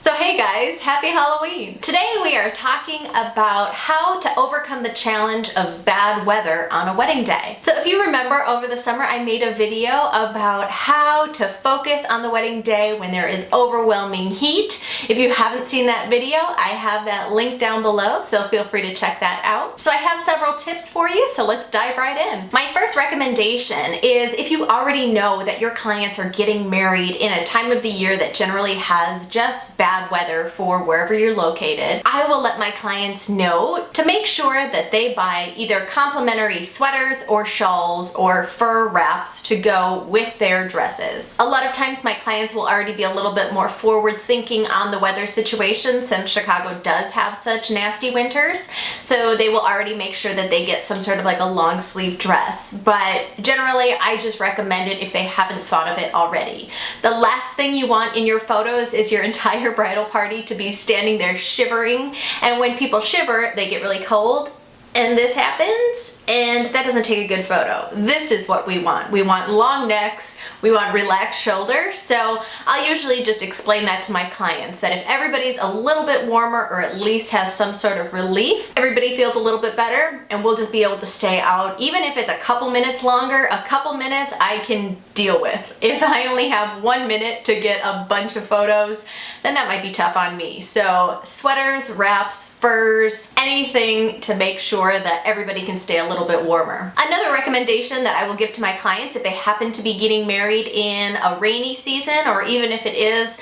So hey guys, happy Halloween! Today we are talking about how to overcome the challenge of bad weather on a wedding day. So if you remember, over the summer I made a video about how to focus on the wedding day when there is overwhelming heat. If you haven't seen that video, I have that link down below, so feel free to check that out. So I have several tips for you, so let's dive right in. My first recommendation is if you already know that your clients are getting married in a time of the year that generally has just bad weather for wherever you're located, I will let my clients know to make sure that they buy either complimentary sweaters or shawls or fur wraps to go with their dresses. A lot of times my clients will already be a little bit more forward thinking on the weather situation since Chicago does have such nasty winters, so they will already make sure that they get some sort of like a long sleeve dress. But generally I just recommend it if they haven't thought of it already. The last thing you want in your photos is your entire bridal party to be standing there shivering, and when people shiver they get really cold and this happens, and that doesn't take a good photo. This is what we want. We want long necks, we want relaxed shoulders. So I'll usually just explain that to my clients, that if everybody's a little bit warmer or at least has some sort of relief, everybody feels a little bit better and we'll just be able to stay out. Even if it's a couple minutes longer, a couple minutes I can deal with. If I only have 1 minute to get a bunch of photos, then that might be tough on me. So sweaters, wraps, furs, anything to make sure that everybody can stay a little bit warmer. Another recommendation that I will give to my clients if they happen to be getting married in a rainy season, or even if it is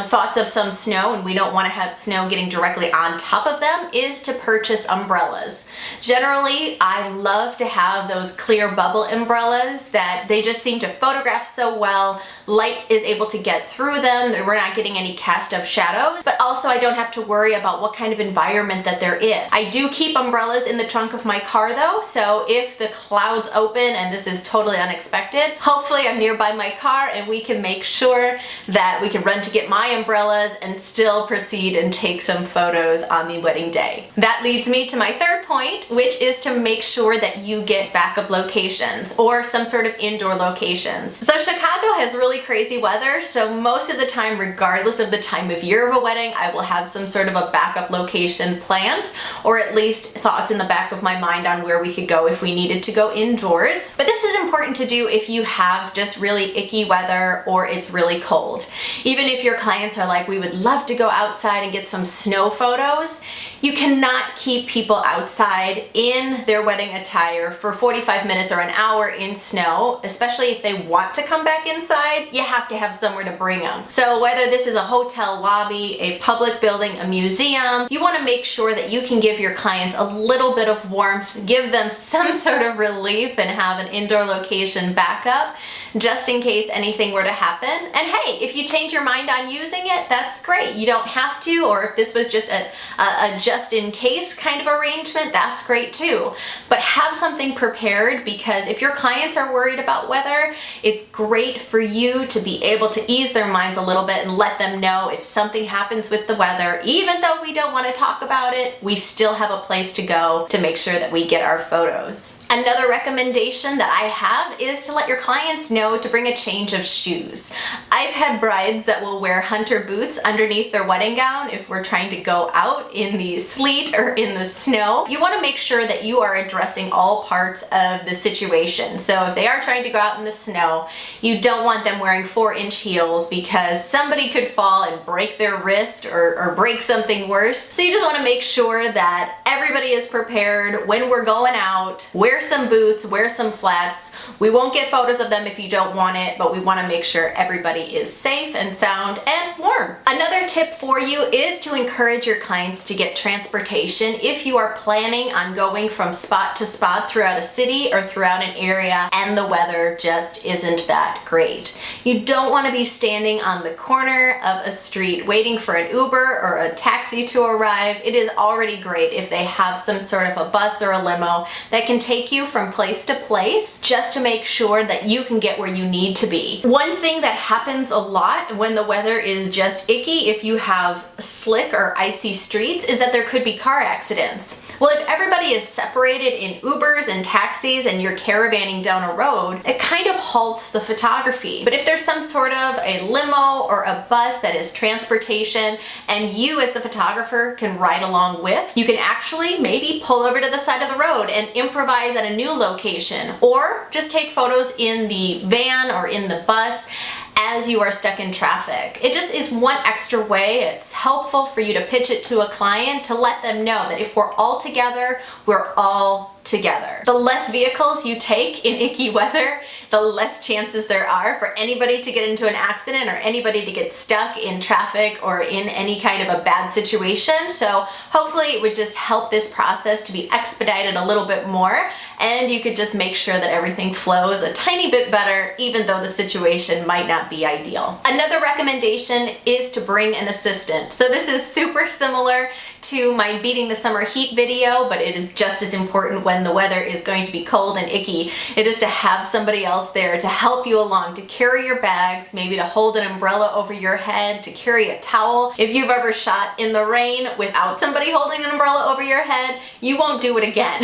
thoughts of some snow and we don't want to have snow getting directly on top of them, is to purchase umbrellas. Generally, I love to have those clear bubble umbrellas that they just seem to photograph so well. Light is able to get through them, we're not getting any cast of shadows, but also I don't have to worry about what kind of environment that they're in. I do keep umbrellas in the trunk of my car though, so if the clouds open and this is totally unexpected, hopefully I'm nearby my car and we can make sure that we can run to get my umbrellas and still proceed and take some photos on the wedding day. That leads me to my third point, which is to make sure that you get backup locations or some sort of indoor locations. So Chicago has really crazy weather, so most of the time, regardless of the time of year of a wedding, I will have some sort of a backup location planned, or at least thoughts in the back of my mind on where we could go if we needed to go indoors. But this is important to do if you have just really icky weather or it's really cold. Even if your clients are like, we would love to go outside and get some snow photos, you cannot keep people outside in their wedding attire for 45 minutes or an hour in snow, especially if they want to come back inside. You have to have somewhere to bring them. So whether this is a hotel lobby, a public building, a museum, you want to make sure that you can give your clients a little bit of warmth, give them some sort of relief, and have an indoor location backup just in case anything were to happen. And hey, if you change your mind on using it, that's great. You don't have to, or if this was just a just in case kind of arrangement, that's great too. But have something prepared, because if your clients are worried about weather, it's great for you to be able to ease their minds a little bit and let them know if something happens with the weather, even though we don't want to talk about it, we still have a place to go to make sure that we get our photos. Another recommendation that I have is to let your clients know to bring a change of shoes. I've had brides that will wear hunter boots underneath their wedding gown if we're trying to go out in the sleet or in the snow. You want to make sure that you are addressing all parts of the situation. So if they are trying to go out in the snow, you don't want them wearing 4-inch heels because somebody could fall and break their wrist or break something worse. So you just want to make sure that everybody is prepared when we're going out. Wear some boots, wear some flats. We won't get photos of them if you don't want it, but we want to make sure everybody is safe and sound and warm. Another tip for you is to encourage your clients to get transportation if you are planning on going from spot to spot throughout a city or throughout an area and the weather just isn't that great. You don't want to be standing on the corner of a street waiting for an Uber or a taxi to arrive. It is already great if they they have some sort of a bus or a limo that can take you from place to place just to make sure that you can get where you need to be. One thing that happens a lot when the weather is just icky, if you have slick or icy streets, is that there could be car accidents. Well, if everybody is separated in Ubers and taxis and you're caravanning down a road, it kind of halts the photography. But if there's some sort of a limo or a bus that is transportation and you as the photographer can ride along with, you can actually maybe pull over to the side of the road and improvise at a new location, or just take photos in the van or in the bus as you are stuck in traffic. It just is one extra way. It's helpful for you to pitch it to a client to let them know that if we're all together, we're all together. The less vehicles you take in icky weather, the less chances there are for anybody to get into an accident or anybody to get stuck in traffic or in any kind of a bad situation. So hopefully it would just help this process to be expedited a little bit more, and you could just make sure that everything flows a tiny bit better, even though the situation might not be ideal. Another recommendation is to bring an assistant. So this is super similar to my Beating the Summer Heat video, but it is just as important when the weather is going to be cold and icky. It is to have somebody else there to help you along, to carry your bags, maybe to hold an umbrella over your head, to carry a towel. If you've ever shot in the rain without somebody holding an umbrella over your head, you won't do it again.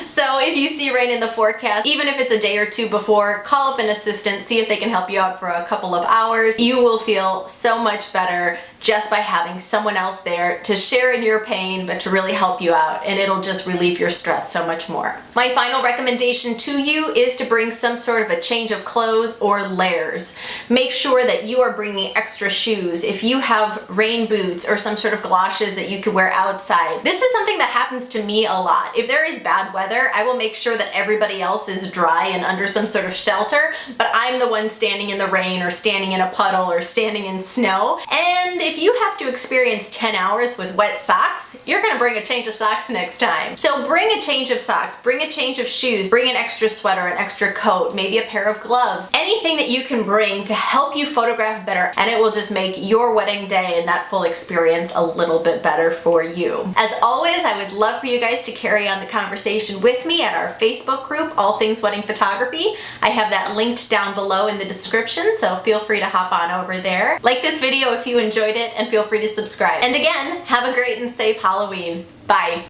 So if you see rain in the forecast, even if it's a day or two before, call up an assistant, see if they can help you out for a couple of hours. You will feel so much better just by having someone else there to share in your pain, but to really help you out, and it'll just relieve your stress so much more. My final recommendation to you is to bring some sort of a change of clothes or layers. Make sure that you are bringing extra shoes. If you have rain boots or some sort of galoshes that you could wear outside. This is something that happens to me a lot. If there is bad weather, I will make sure that everybody else is dry and under some sort of shelter, but I'm the one standing in the rain or standing in a puddle or standing in snow. And if you have to experience 10 hours with wet socks, you're gonna bring a change of socks next time. So bring a change of socks, bring a change of shoes, bring an extra sweater, an extra coat, maybe a pair of gloves, anything that you can bring to help you photograph better, and it will just make your wedding day and that full experience a little bit better for you. As always, I would love for you guys to carry on the conversation with me at our Facebook group, All Things Wedding Photography. I have that linked down below in the description, so feel free to hop on over there. Like this video if you enjoyed it, and feel free to subscribe. And again, have a great and safe Halloween. Bye.